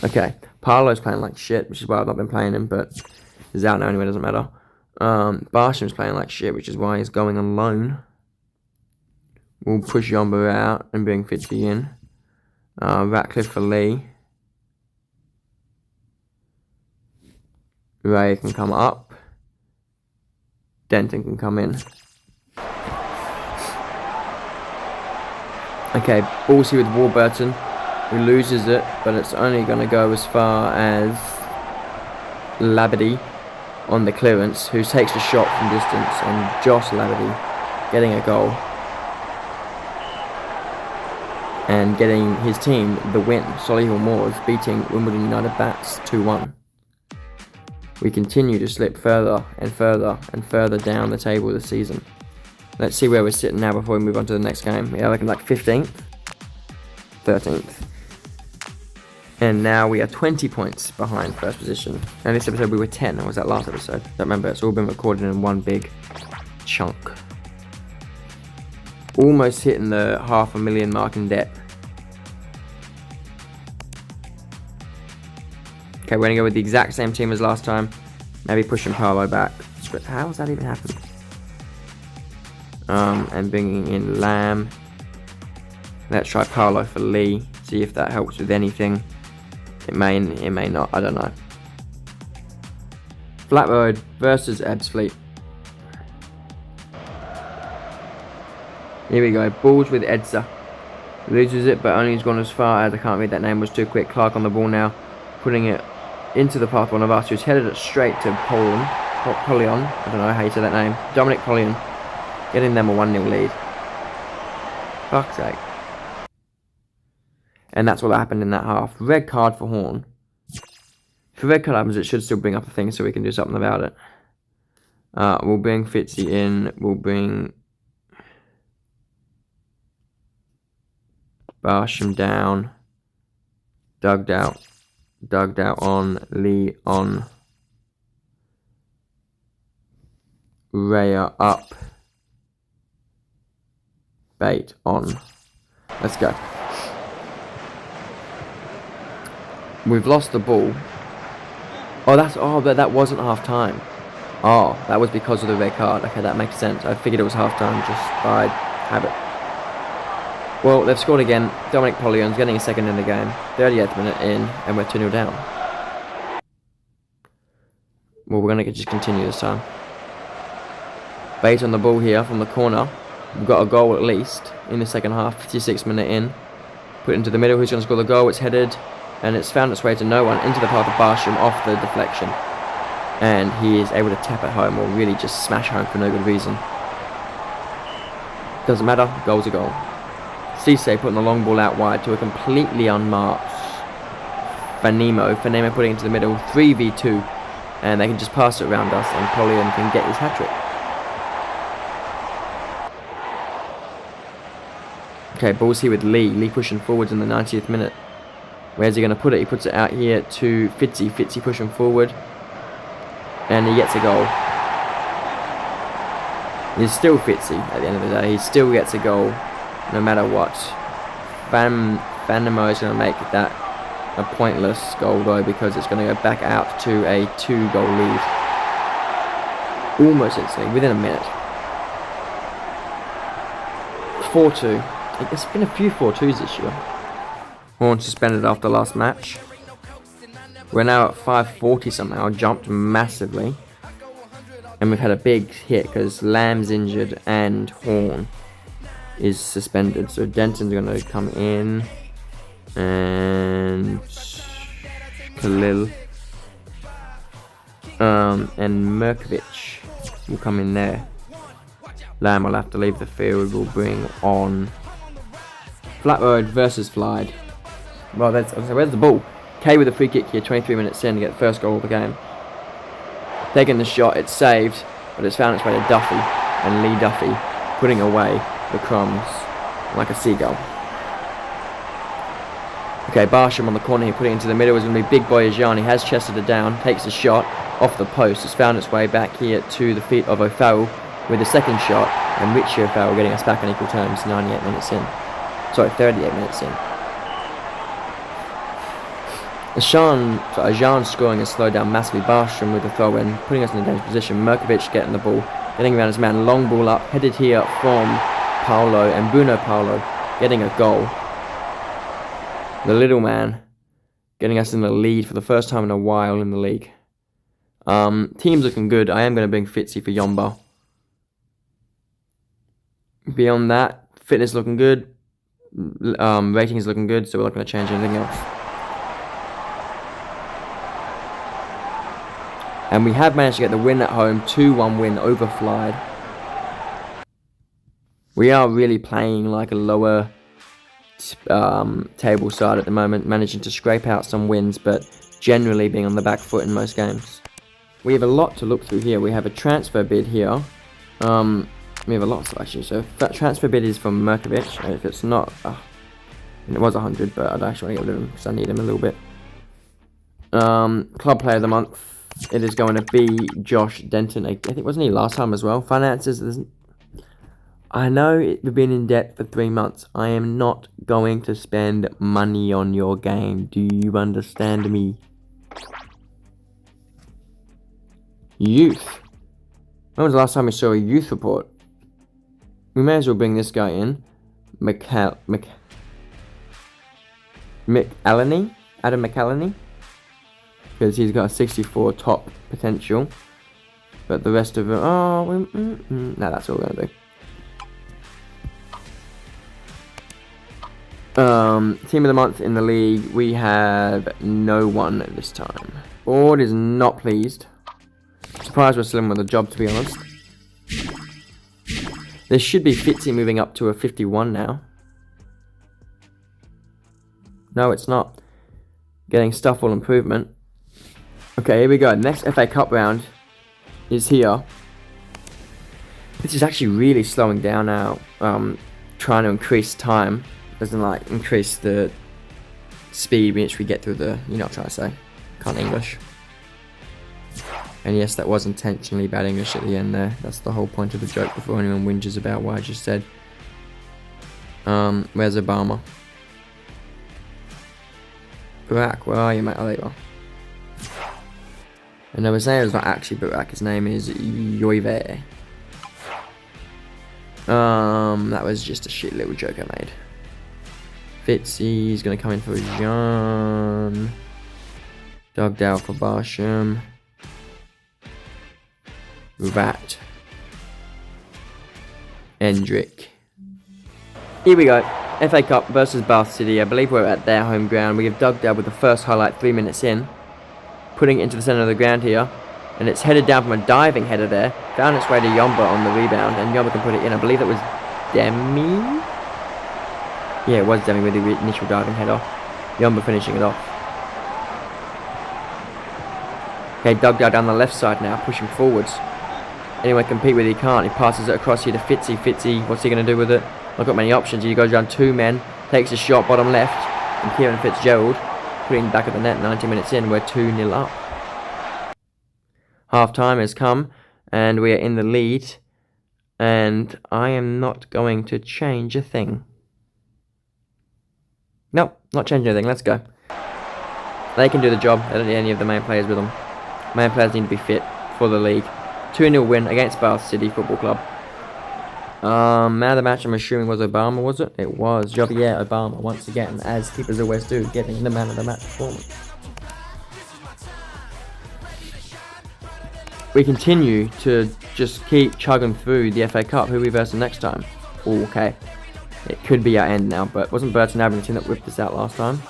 Okay, Parlo's playing like shit, which is why I've not been playing him, but he's out now anyway, doesn't matter. Barsham's playing like shit, which is why he's going on loan. We'll push Yomba out and bring Fitzy in. Ratcliffe for Lee. Ray can come up. Denton can come in. Okay, Ballsy with Warburton, who loses it, but it's only going to go as far as Labadie on the clearance, who takes a shot from distance, and Josh Labadie getting a goal. And getting his team the win. Solihull Moors beating Wimbledon United Bats 2-1. We continue to slip further and further and further down the table this season. Let's see where we're sitting now before we move on to the next game. Yeah, looking like 15th, 13th. And now we are 20 points behind first position. And this episode we were 10, or was that last episode? Don't remember, it's all been recorded in one big chunk. Almost hitting the 500,000 mark in debt. Okay, we're going to go with the exact same team as last time. Maybe pushing Parlo back. How has that even happened? And bringing in Lamb. Let's try Parlo for Lee. See if that helps with anything. It may not. I don't know. Flat Road versus Ebbsfleet. Here we go. Balls with Edsa. Loses it, but only has gone as far as, I can't read that name, was too quick. Clark on the ball now. Putting it into the path of one of us, who's headed it straight to Polion. I don't know how you say that name. Dominic Polion. Getting them a 1-0 lead. Fuck's sake. And that's what happened in that half. Red card for Horn. If a red card happens, it should still bring up the thing so we can do something about it. We'll bring Fitzy in. We'll bring Barsham down. Dug out on. Lee on. Raya up. Bait on. Let's go. We've lost the ball. But that wasn't half time. Oh, that was because of the red card. Okay, that makes sense. I figured it was half time just by habit. Well, they've scored again. Dominic Pollion's getting a second in the game. 38th minute in, and we're 2-0 down. Well, we're going to just continue this time. Bait on the ball here from the corner. We've got a goal at least in the second half. 56th minute in. Put it into the middle. Who's going to score the goal? It's headed, and it's found its way to no one. Into the path of Barsham off the deflection. And he is able to tap it home, or really just smash home for no good reason. Doesn't matter. Goal's a goal. Cisse putting the long ball out wide to a completely unmarked Fanemo. Fanemo putting it into the middle, 3v2, and they can just pass it around us, and Polion can get his hat-trick. Okay, ball's here with Lee. Lee pushing forwards in the 90th minute. Where's he going to put it? He puts it out here to Fitzy. Fitzy pushing forward, and he gets a goal. He's still Fitzy at the end of the day. He still gets a goal. No matter what. Fanemo is going to make that a pointless goal though, because it's going to go back out to a 2-goal lead. Almost instantly, within a minute. 4-2. There's been a few 4-2s this year. Horn suspended after last match. We're now at 540 somehow, jumped massively. And we've had a big hit because Lamb's injured and Horn. is suspended. So Denton's going to come in, and Khalil and Merkovic will come in there. Lamb will have to leave the field. We'll bring on Flat Road versus Flied. Well, where's the ball? Kay with a free kick here, 23 minutes in to get the first goal of the game. Taking the shot, it's saved, but it's found its way to Duffy, and Lee Duffy putting away the crumbs like a seagull. Okay, Barsham on the corner here, putting it into the middle. Is going to be big boy Ajan. He has chested it down, takes a shot off the post. It's found its way back here to the feet of O'Farrell with the second shot, and Richie O'Farrell getting us back on equal terms 98 minutes in. Sorry, 38 minutes in. Ajan scoring has slowed down massively. Barsham with the throw in, putting us in a dangerous position. Merkovic getting the ball, getting around his man. Long ball up, headed here from Paolo, and Bruno Paolo getting a goal. The little man getting us in the lead for the first time in a while in the league. Team's looking good. I am going to bring Fitzy for Yomba. Beyond that, fitness looking good. Rating is looking good, so we're not going to change anything else. And we have managed to get the win at home, 2-1 win over Flied. We are really playing like a lower table side at the moment, managing to scrape out some wins, but generally being on the back foot in most games. We have a lot to look through here. We have a transfer bid here. We have a lot of actually. So that transfer bid is from Merkovic. If it's not, it was 100, but I'd actually want to get rid of him because I need him a little bit. Club player of the month. It is going to be Josh Denton. I think wasn't he last time as well? Finances. I know we've been in debt for 3 months. I am not going to spend money on your game. Do you understand me? Youth. When was the last time we saw a youth report? We may as well bring this guy in. McAlany? Adam McAlany? Because he's got a 64 top potential. But the rest of them... Oh, no, that's all we're going to do. Team of the month in the league. We have no one at this time. Board is not pleased. Surprised we're still in with a job, to be honest. There should be Fitzy moving up to a 51 now. No, it's not. Getting Stuffle improvement. Okay, here we go. Next FA Cup round is here. This is actually really slowing down now. Trying to increase time. Doesn't like increase the speed which we get through the... You know what I'm trying to say. Can't English. And yes, that was intentionally bad English at the end there. That's the whole point of the joke before anyone whinges about what I just said. Where's Obama? Barack, where are you, mate? Oh, there you are. And no, his name is not actually Barack. His name is Yoive. That was just a shit little joke I made. Fitzy's going to come in for Ajan. Dugdale for Barsham. Rat. Endrick. Here we go. FA Cup versus Bath City. I believe we're at their home ground. We have Dugdale with the first highlight 3 minutes in. Putting it into the centre of the ground here. And it's headed down from a diving header there. Found its way to Yomba on the rebound. And Yomba can put it in. I believe it was Demi. Yeah, it was Demi with the initial diving header. Yomba finishing it off. Okay, Dugdale down the left side now, pushing forwards. Anyone compete with it, he can't. He passes it across here to Fitzy. Fitzy, what's he going to do with it? Not got many options. He goes around 2 men, takes a shot, bottom left. And Kieran Fitzgerald putting it back at the net 90 minutes in. We're 2-0 up. Half time has come, and we are in the lead. And I am not going to change a thing. Nope, not changing anything. Let's go. They can do the job. They don't need any of the main players with them. Main players need to be fit for the league. 2-0 win against Bath City Football Club. Man of the match, I'm assuming, was Obama, was it? It was. Javier Obama, once again, as keepers always do, getting the man of the match performance. We continue to just keep chugging through the FA Cup. Who we versus next time? Ooh, okay. It could be our end now, but wasn't Burton Abington that whipped us out last time?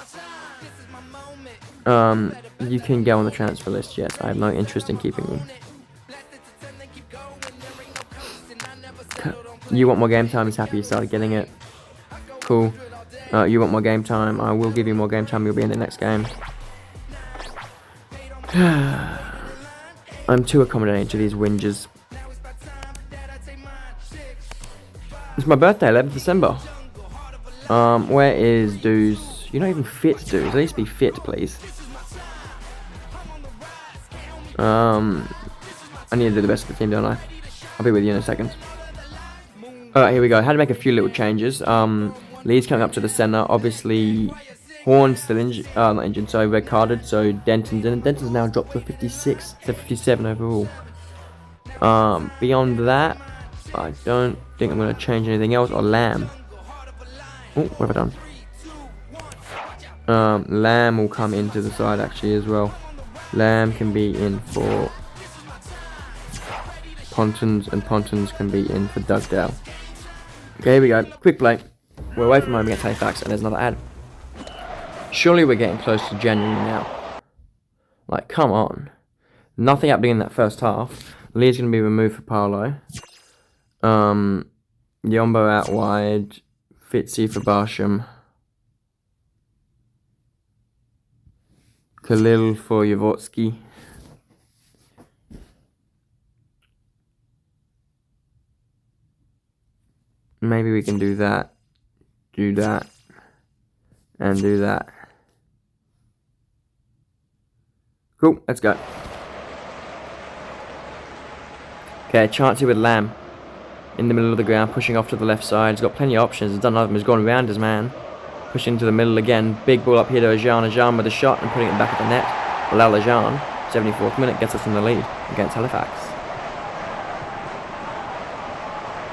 You can go on the transfer list, yes. I have no interest in keeping them. You want more game time? He's happy he started getting it. Cool. You want more game time? I will give you more game time. You'll be in the next game. I'm too accommodating to these whingers. It's my birthday, 11th December. Where is Doos? You're not even fit, Doos. At least be fit, please. I need to do the best of the team, don't I? I'll be with you in a second. Alright, here we go. I had to make a few little changes. Lee's coming up to the center. Obviously, Horn's still injured. Not injured, sorry, red carded. So Denton's in. Denton's now dropped to a 56 to 57 overall. Beyond that, I don't think I'm going to change anything else. Or Lamb. Oh, what have I done? Lamb will come into the side actually as well. Lamb can be in for Pontons, and Pontons can be in for Dugdale. Okay, here we go. Quick play. We're away from home against Halifax, and there's another ad. Surely we're getting close to January now. Like, come on. Nothing happening in that first half. Lee's going to be removed for Paolo. Yombo out wide. Fitzy for Barsham. Khalil for Yavotsky. Maybe we can do that, and do that. Cool, let's go. Okay, Chancey with Lamb in the middle of the ground, pushing off to the left side. He's got plenty of options. He's done nothing. He's gone around his man. Pushing into the middle again. Big ball up here to Ajan. Ajan with a shot and putting it back at the net. Bilal Ajan, 74th minute, gets us in the lead against Halifax.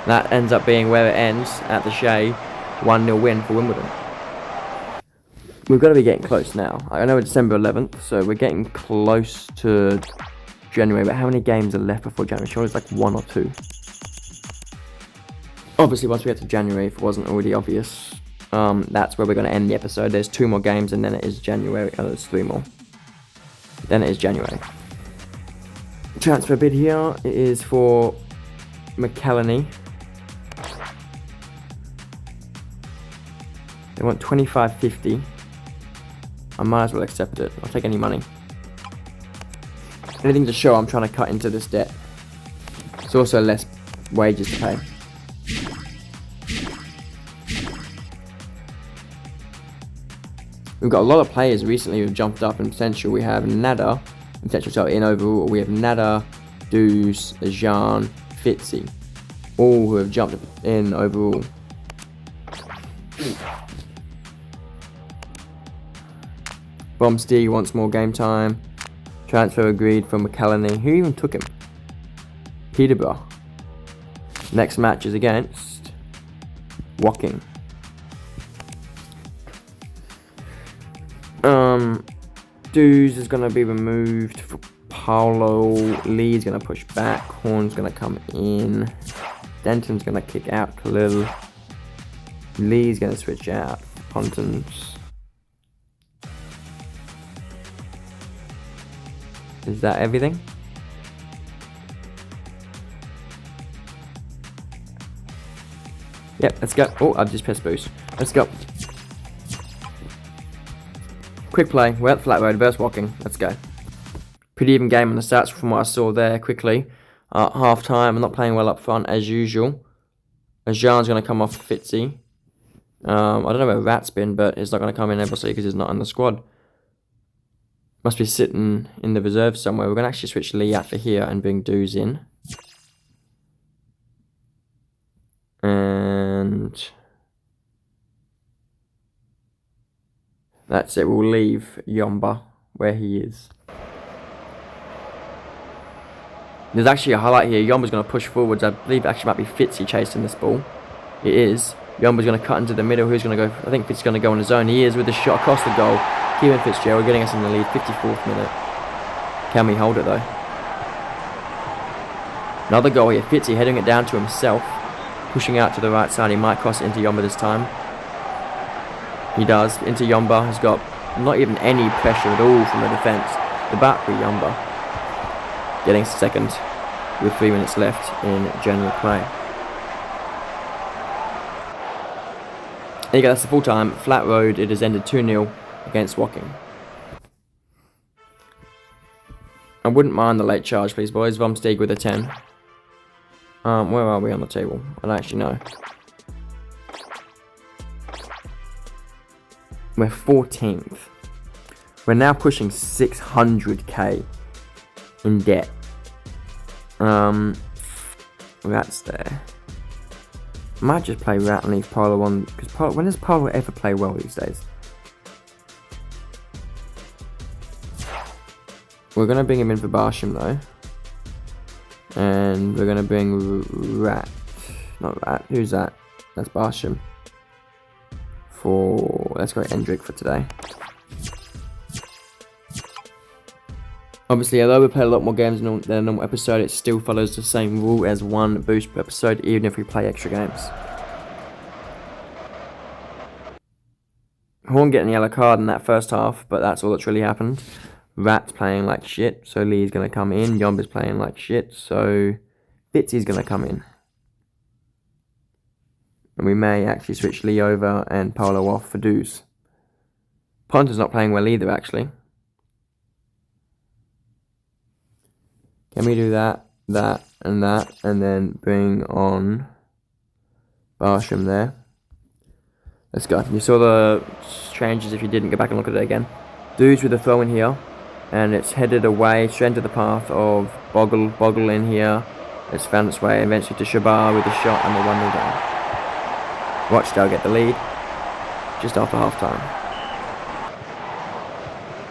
That ends up being where it ends at the Shea. 1-0 win for Wimbledon. We've got to be getting close now. I know it's December 11th, so we're getting close to January. But how many games are left before January? Surely it's like 1 or 2. Obviously, once we get to January, if it wasn't already obvious, that's where we're going to end the episode. There's 2 more games, and then it is January. Oh, there's 3 more. Then it is January. Transfer bid here is for McElhenney. They want $25.50. I might as well accept it. I'll take any money. Anything to show I'm trying to cut into this debt. It's also less wages to pay. We've got a lot of players recently who've jumped up in potential. We have Nada, in potential, so in overall. We have Nada, Deuce, Ajan, Fitzy. All who have jumped in overall. Bomsty wants more game time. Transfer agreed from McElhenney. Who even took him? Peterborough. Next match is against Woking. Dews is going to be removed for Paolo. Lee's going to push back. Horn's going to come in. Denton's going to kick out Khalil. Lee's going to switch out. Pontons. Is that everything? Yep, let's go. Oh, I've just pressed boost. Let's go. Quick play. We're at Flat Road versus Woking. Let's go. Pretty even game on the stats from what I saw there quickly. Half time. I'm not playing well up front as usual. Ajan's going to come off Fitzy. I don't know where Rat's been, but he's not going to come in obviously because he's not in the squad. Must be sitting in the reserve somewhere. We're going to actually switch Lee out for here and bring Dews in. And that's it. We'll leave Yomba where he is. There's actually a highlight here. Yomba's going to push forwards. I believe it actually might be Fitzy chasing this ball. It is. Yomba's going to cut into the middle. Who's going to go? I think Fitzy's going to go on his own. He is with the shot across the goal. Kevin Fitzgerald getting us in the lead. 54th minute. Can we hold it though? Another goal here. Fitzy heading it down to himself. pushing out to the right side. He might cross it into Yomba this time. He does. Into Yomba. He's got not even any pressure at all from the defence. The back with Yomba. Getting second with 3 minutes left in general play. There you go, that's the full time. Flat Road, it has ended 2-0 against Woking. I wouldn't mind the late charge, please, boys. Vomsteeg with a 10. Where are we on the table? I don't actually know. We're 14th. We're now pushing 600k in debt. That's there. I might just play Rat and leave Polo on, because when does Polo ever play well these days? We're going to bring him in for Barsham though. And we're going to bring Rat. Not Rat, who's that? That's Barsham. Let's go Endrick for today. Obviously, although we play a lot more games than a normal episode, it still follows the same rule as 1 boost per episode, even if we play extra games. Horn getting a yellow card in that first half, but that's all that's really happened. Rat's playing like shit, so Lee's going to come in. Yomba's playing like shit, so Fitzy's going to come in. And we may actually switch Lee over and Polo off for Doos. Ponta's not playing well either, actually. Can we do that, and then bring on Barsham there? Let's go. You saw the changes. If you didn't, go back and look at it again. Dudes with a throw in here, and it's headed away straight into the path of Boggle in here. It's found its way eventually to Shabar with a shot and the 1-0 down. Rochdale get the lead just after half time.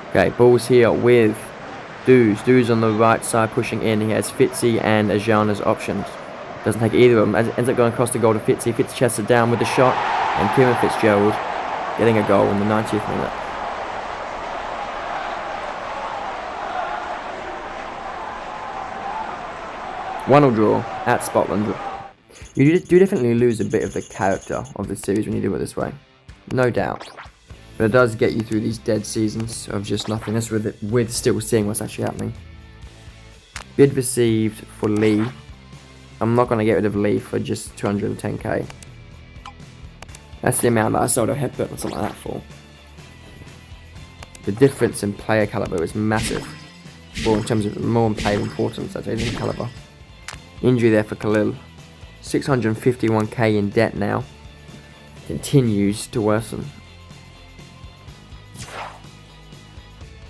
Okay, ball's here with Doos on the right side pushing in. He has Fitzy and Ajan as options. Doesn't take either of them. Ends up going across the goal to Fitzy. Fitzy chests it down with the shot. And Kieran Fitzgerald getting a goal in the 90th minute. One-all draw at Scotland. You do definitely lose a bit of the character of the series when you do it this way. No doubt. But it does get you through these dead seasons of just nothingness with still seeing what's actually happening. Bid received for Lee. I'm not going to get rid of Lee for just 210k. That's the amount that I sold a headbutt or something like that for. The difference in player caliber is massive. Or in terms of more in player importance, I'd say, than caliber. Injury there for Khalil. 651k in debt now. Continues to worsen.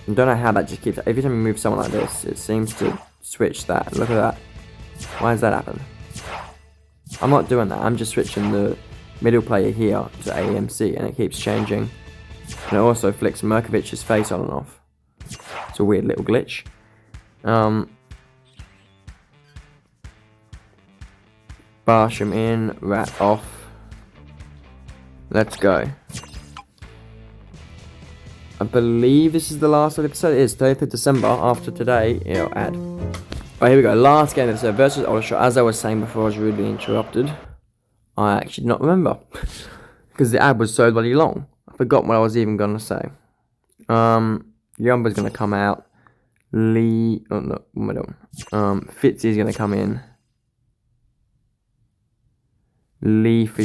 I don't know how that just keeps... Every time you move someone like this, it seems to switch that. Look at that. Why does that happen? I'm not doing that. I'm just switching the middle player here to AMC, and it keeps changing. And it also flicks Merkovic's face on and off. It's a weird little glitch. Barsham in, Rat off. Let's go. I believe this is the last episode. It is 30th of December. After today, it'll add. Oh, here we go. Last game of the episode versus Aldershot. As I was saying before, I was rudely interrupted. I actually did not remember because the ad was so bloody long. I forgot what I was even gonna say. Yumba's gonna come out. Lee. Oh no, what am I doing? Fitzy's gonna come in. Lee for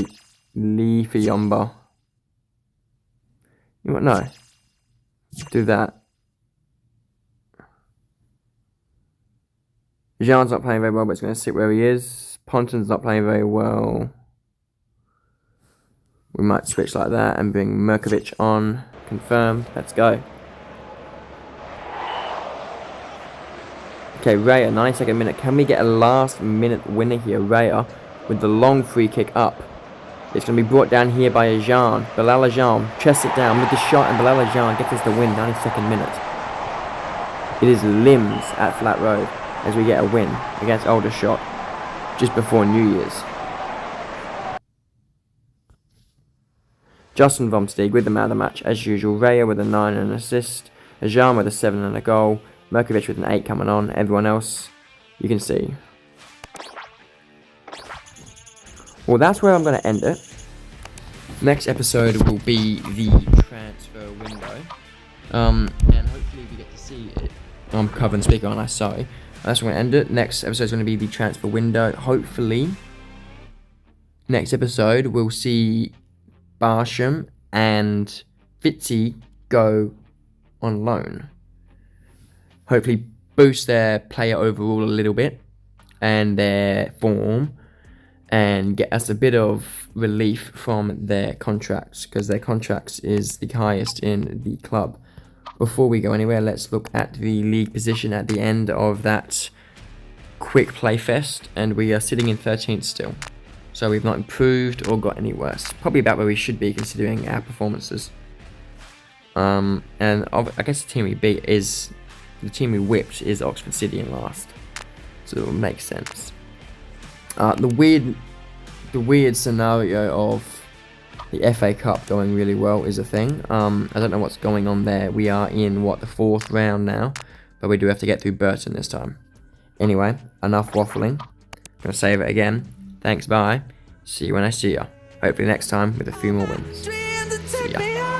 Yumba. You want no? Do that. Jean's not playing very well, but it's going to sit where he is. Ponton's not playing very well. We might switch like that and bring Merkovic on. Confirmed. Let's go. Okay, Raya, 92nd minute. Can we get a last minute winner here? Raya with the long free kick up. It's going to be brought down here by Ajan. Bilal Ajan chests it down with the shot, and Bilal Ajan gets us the win, 92nd minute. It is limbs at Flat Road as we get a win against Aldershot just before New Year's. Justin Vomsteeg with the man of the match as usual. Raya with a 9 and an assist. Ajan with a 7 and a goal. Merkovic with an 8 coming on. Everyone else, you can see. well, that's where I'm going to end it. Next episode will be the transfer window. And hopefully we get to see it. I'm covering speaker, aren't I? Sorry. That's where I'm going to end it. Next episode is going to be the transfer window. Hopefully, next episode we'll see Barsham and Fitzy go on loan. Hopefully boost their player overall a little bit and their form, and get us a bit of relief from their contracts, because their contracts is the highest in the club. Before we go anywhere, let's look at the league position at the end of that quick play fest, and we are sitting in 13th still. So we've not improved or got any worse. Probably about where we should be considering our performances. And I guess the team we beat is, the team we whipped is Oxford City in last. So it will make sense. The weird scenario of the FA Cup going really well is a thing. I don't know what's going on there. We are in, the 4th round now, but we do have to get through Burton this time. Anyway, enough waffling. Gonna save it again. Thanks, bye. See you when I see ya. Hopefully next time with a few more wins. See ya.